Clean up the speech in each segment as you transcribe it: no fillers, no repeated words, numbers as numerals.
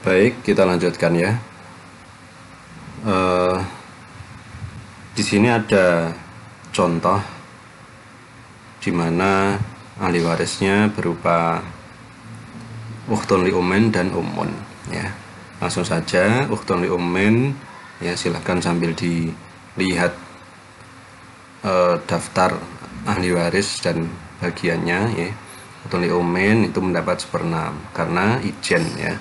Baik, kita lanjutkan ya. Di sini ada contoh di mana ahli warisnya berupa ukhtun li ummin dan ummun ya. Langsung saja ukhtun li ummin ya, silahkan sambil dilihat daftar ahli waris dan bagiannya ya. Ukhtun li ummin itu mendapat 1/6 karena ijen ya.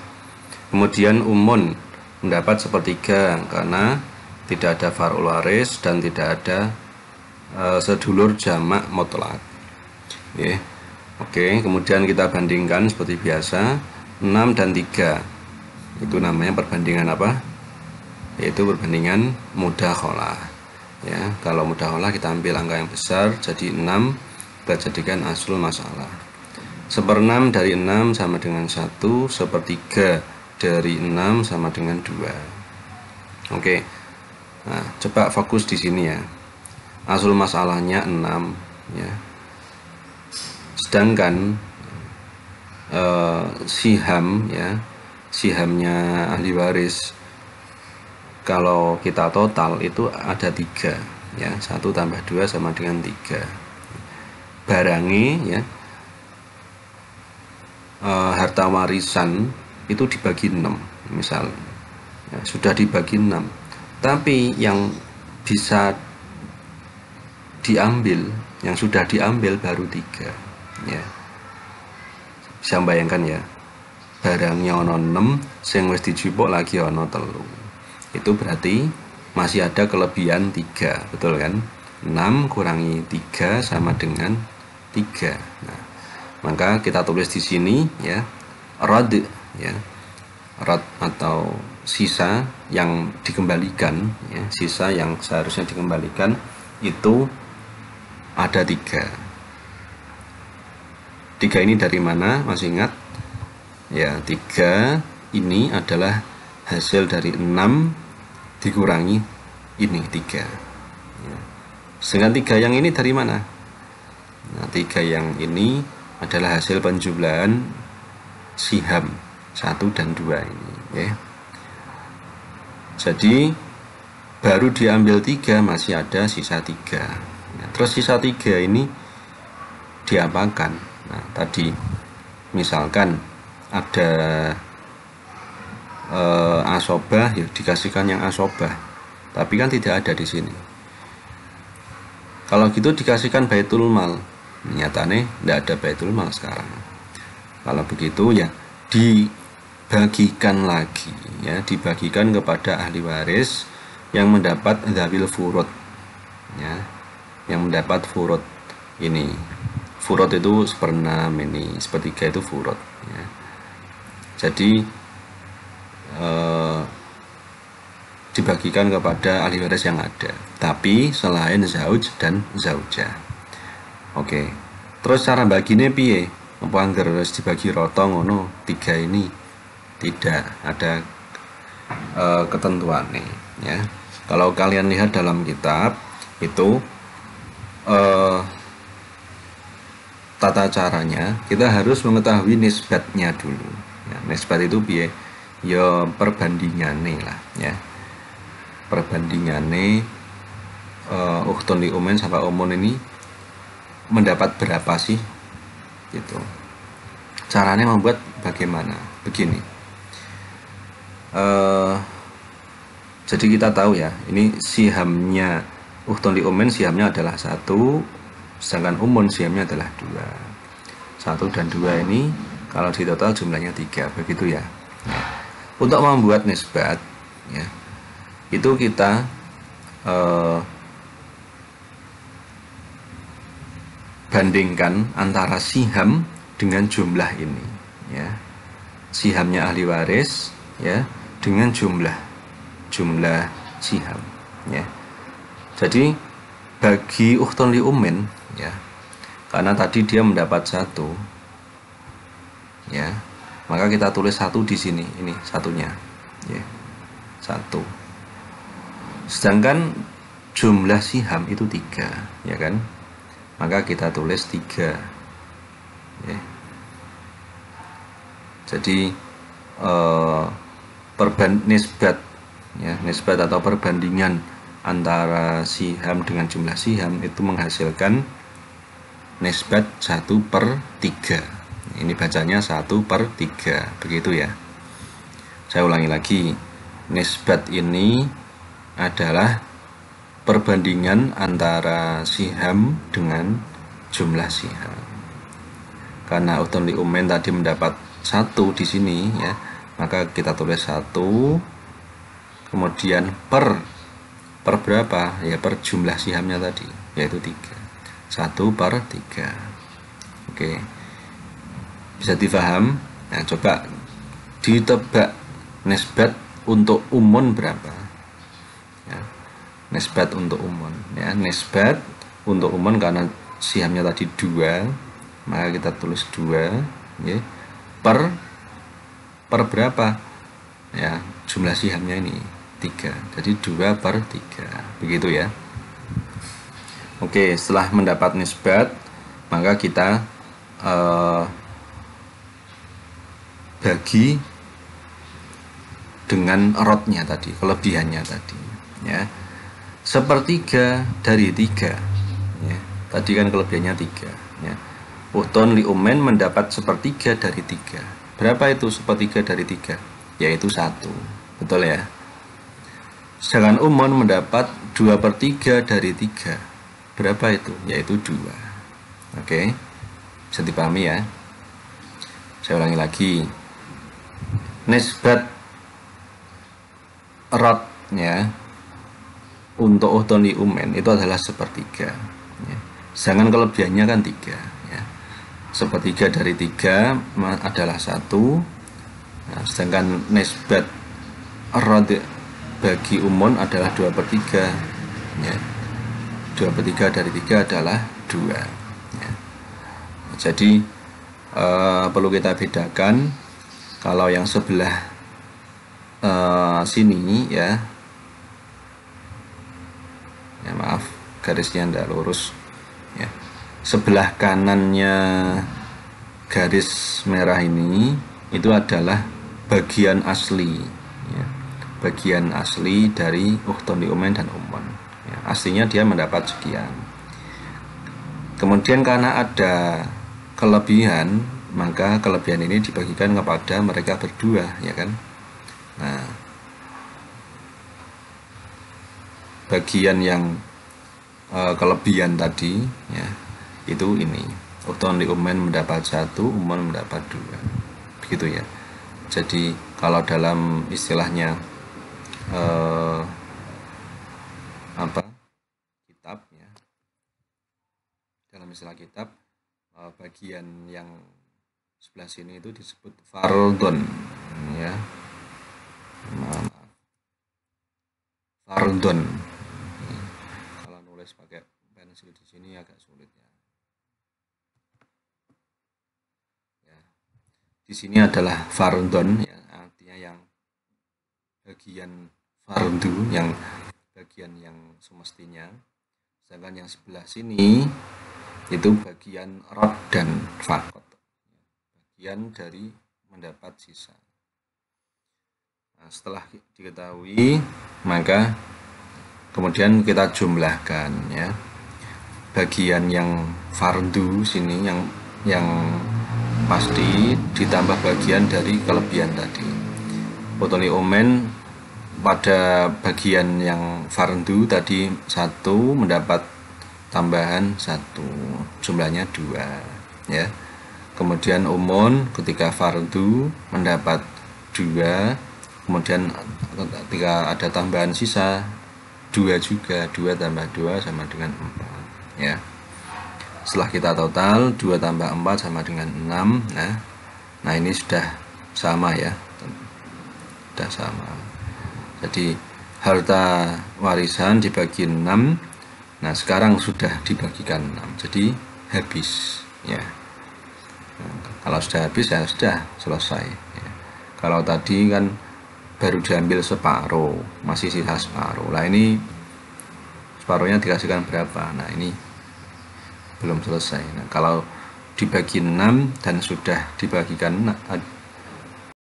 Kemudian ummun mendapat 1/3 karena tidak ada far'ul waris dan tidak ada sedulur jamak mutlak. Oke, kemudian kita bandingkan seperti biasa 6 dan 3. Itu namanya perbandingan apa? Yaitu perbandingan mudakhalah. Ya, kalau mudakhalah kita ambil angka yang besar jadi 6, kita jadikan aslul masalah. 1/6 dari 6 sama dengan 1, 1/3 dari 6 sama dengan 2. Oke. Nah, coba fokus di sini ya. Aslul masalahnya 6 ya. Sedangkan siham ya, sihamnya ahli waris kalau kita total itu ada 3 ya. 1 tambah 2 sama dengan 3. Barangi ya, harta warisan itu dibagi 6 misal ya, sudah dibagi 6, tapi yang bisa diambil, yang sudah diambil baru 3 ya. Bisa bayangkan ya, barangnya ono 6 sing wis dijupuk lagi ono 3, itu berarti masih ada kelebihan 3, betul kan? 6 kurangi 3 sama dengan 3. Nah, maka kita tulis di sini ya, rad ya, rad atau sisa yang dikembalikan ya, sisa yang seharusnya dikembalikan itu ada 3. 3 ini dari mana? Masih ingat? Ya, 3 ini adalah hasil dari 6 dikurangi ini 3 ya. Sedangkan 3 yang ini dari mana? Nah, 3 yang ini adalah hasil penjumlahan siham 1 dan 2 ini ya. Jadi baru diambil 3, masih ada sisa 3. Nah, terus sisa 3 ini diapakan? Nah, tadi misalkan ada asobah ya, dikasihkan yang asobah, tapi kan tidak ada di sini. Kalau gitu dikasihkan baitul mal, nyatane tidak ada baitul mal sekarang. Kalau begitu ya dibagikan lagi ya, dibagikan kepada ahli waris yang mendapat dzawil furud ya, yang mendapat furud ini. Furud itu 1/6, ini 1/3 itu furud ya. Jadi dibagikan kepada ahli waris yang ada, tapi selain zauj dan zaujah. Oke. Terus cara baginya piye? Apa anggar harus dibagi rata ngono 3 ini? Tidak ada ketentuan nih ya. Kalau kalian lihat dalam kitab itu tata caranya kita harus mengetahui nisbatnya dulu ya. Nisbat itu piye? Ya perbandingannya lah ya. Perbandingannya ukhtun li ummin sama ummun ini mendapat berapa sih gitu. Caranya membuat bagaimana? Begini. Jadi kita tahu ya, ini sihamnya ukhtun li ummin, sihamnya adalah 1, sedangkan ummun sihamnya adalah 2. 1 dan 2 ini kalau di total jumlahnya 3, begitu ya. Untuk membuat nisbat ya, itu kita bandingkan antara siham dengan jumlah ini ya. Sihamnya ahli waris ya dengan jumlah siham ya. Jadi bagi ukhtun li ummin ya, karena tadi dia mendapat 1 ya, maka kita tulis 1 di sini, ini satunya ya, 1. Sedangkan jumlah siham itu 3 ya kan, maka kita tulis 3 ya. Jadi nisbat ya, nisbat atau perbandingan antara siham dengan jumlah siham itu menghasilkan nisbat 1/3. Ini bacanya 1/3, begitu ya. Saya ulangi lagi, nisbat ini adalah perbandingan antara siham dengan jumlah siham. Karena Uthon Lee Umen tadi mendapat 1 di sini ya, maka kita tulis 1, kemudian per berapa ya, per jumlah sihamnya tadi, yaitu 3. 1/3. Oke, bisa difaham? Nah, coba ditebak nisbat untuk umon berapa ya, nisbat untuk umon ya, nisbat untuk umon karena sihamnya tadi 2, maka kita tulis 2 ya, per berapa ya, jumlah sihamnya ini 3, jadi 2/3, begitu ya. Oke, setelah mendapat nisbat, maka kita bagi dengan rotnya tadi, kelebihannya tadi ya, 1/3 dari 3 ya. Tadi kan kelebihannya 3 ya. Uthon Lee Umen mendapat 1/3 dari 3. Berapa itu 1/3 dari 3? Yaitu 1, betul ya. Sedangkan umon mendapat 2/3 dari 3. Berapa itu? Yaitu 2. Oke, bisa dipahami ya. Saya ulangi lagi, nisbat rotnya untuk Uthon Lee Umen itu adalah 1/3 ya. Sedangkan kelebihannya kan 3 ya. 1/3 dari 3 adalah 1. Nah, sedangkan nisbat rot bagi umon adalah 2/3 ya. 2/3 dari 3 adalah 2 ya. Jadi perlu kita bedakan, kalau yang sebelah sini ya, maaf garisnya tidak lurus ya, sebelah kanannya garis merah ini itu adalah bagian asli ya, bagian asli dari Uthon Lee Umen dan umon. Aslinya dia mendapat sekian. Kemudian karena ada kelebihan, maka kelebihan ini dibagikan kepada mereka berdua ya kan. Nah, bagian yang kelebihan tadi ya, itu ini Uthon Lee Umen mendapat 1, umon mendapat 2, begitu ya. Jadi kalau dalam istilahnya kitab ya, dalam istilah kitab, bagian yang sebelah sini itu disebut fardhon ya, maaf, fardhon. Kalau nulis pakai pensil di sini agak sulit ya. Di sini adalah fardhon ya, artinya yang bagian fardu, yang bagian yang semestinya. Sedangkan yang sebelah sini itu bagian rod dan fakot, bagian dari mendapat sisa. Nah, setelah diketahui, maka kemudian kita jumlahkan ya, bagian yang fardu sini yang pasti ditambah bagian dari kelebihan tadi. Uthon Lee Umen pada bagian yang fardu tadi 1 mendapat tambahan 1, jumlahnya 2 ya. Kemudian umon ketika fardu mendapat 2, kemudian ketika ada tambahan sisa 2 juga, 2 tambah 2 sama dengan 4 ya. Setelah kita total 2 tambah 4 sama dengan 6. Nah ini sudah sama ya, sudah sama. Jadi harta warisan dibagi 6. Nah sekarang sudah dibagikan 6, jadi habis ya. Nah, kalau sudah habis ya sudah selesai ya. Kalau tadi kan baru diambil separuh, masih sisa separuh. Nah ini separuhnya dikasihkan berapa? Nah ini belum selesai. Nah, kalau dibagi 6 dan sudah dibagikan